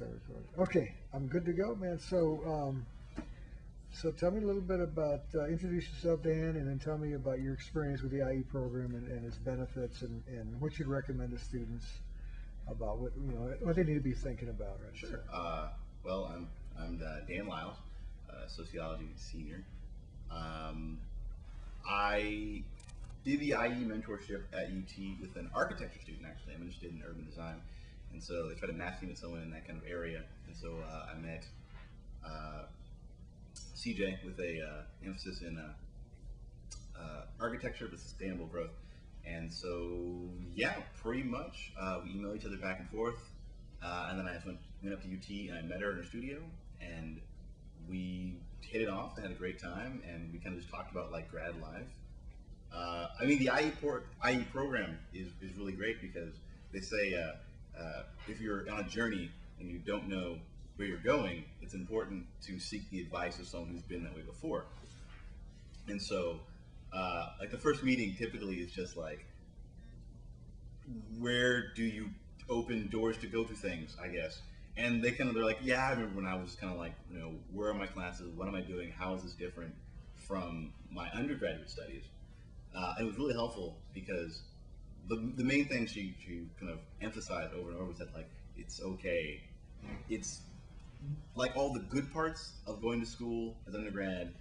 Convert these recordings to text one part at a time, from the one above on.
start recording. Okay, I'm good to go, man. So tell me a little bit about, introduce yourself, Dan, and then tell me about your experience with the IE program and its benefits and what you'd recommend to students about what they need to be thinking about, right? Sure. Well, I'm Dan Lyles, sociology senior. I did the IE mentorship at UT with an architecture student. Actually, I'm interested in urban design, and so they tried to match me with someone in that kind of area. And so I met CJ with a emphasis in architecture with sustainable growth. And so, yeah, pretty much we email each other back and forth. And then I just went up to UT and I met her in her studio and we hit it off and had a great time. And we kind of just talked about like grad life. I mean, the IE program is really great because they say if you're on a journey and you don't know where you're going, it's important to seek the advice of someone who's been that way before. And so, like the first meeting typically is just like, where do you open doors to go to things, I guess. And they're like, yeah, I remember when I was kind of like, where are my classes? What am I doing? How is this different from my undergraduate studies? It was really helpful because the main thing she kind of emphasized over and over was that like, it's okay. It's like all the good parts of going to school as undergrad,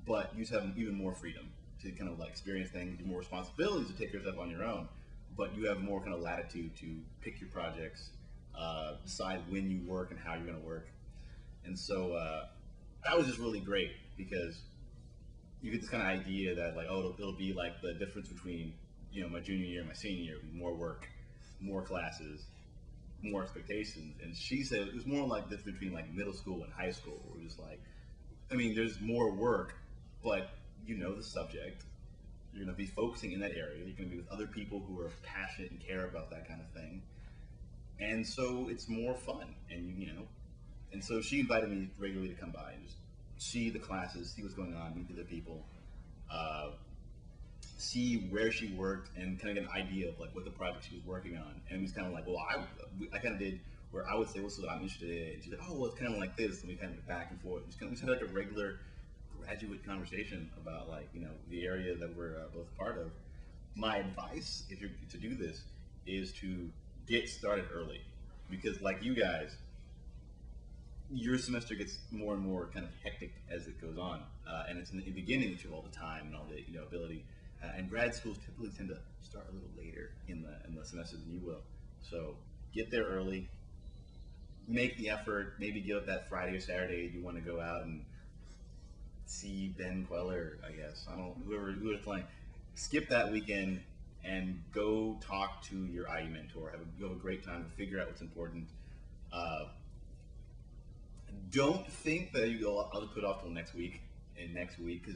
but you just have even more freedom to kind of like experience things, more responsibilities to take yourself on your own, but you have more kind of latitude to pick your projects, decide when you work and how you're going to work. And so that was just really great because you get this kind of idea that like, oh, it'll be like the difference between my junior year and my senior year, more work, more classes, more expectations. And she said it was more like this between like middle school and high school, where we're just like, I mean, there's more work, but you know the subject. You're going to be focusing in that area. You're going to be with other people who are passionate and care about that kind of thing. And so it's more fun. And so she invited me regularly to come by and just see the classes, see what's going on, meet other people, see where she worked, and kind of get an idea of like what the project she was working on. And it was kind of like, well, I kind of did where I would say, what's what I'm interested in? And she's like, oh, well, it's kind of like this. And we kind of went back and forth. We just had like a regular graduate conversation about like, the area that we're both part of. My advice, if you're to do this, is to get started early, because like you guys, your semester gets more and more kind of hectic as it goes on, and it's in the beginning that you have all the time and all the ability. And grad schools typically tend to start a little later in the semester than you will. So get there early, make the effort, maybe give up that Friday or Saturday you want to go out and see Ben Queller, I guess. I don't know, whoever's playing. Skip that weekend and go talk to your IE mentor. Have a great time to figure out what's important. Don't think that I'll put it off till next week because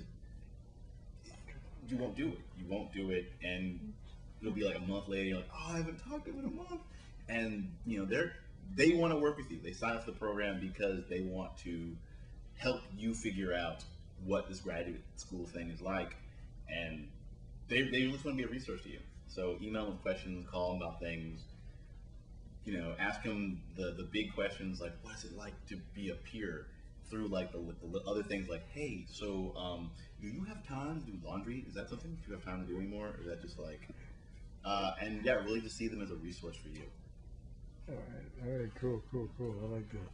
you won't do it. You won't do it, and it'll be like a month later. You're like, oh, I haven't talked to him in a month, and they want to work with you. They sign up for the program because they want to help you figure out what this graduate school thing is like, and they just want to be a resource to you. So email them with questions, call them about things. Ask them the big questions like, what is it like to be a peer? Through like the other things like, hey, so do you have time to do laundry? Is that something you have time to do anymore? Or is that just like, and yeah, really just see them as a resource for you. All right, cool. I like that.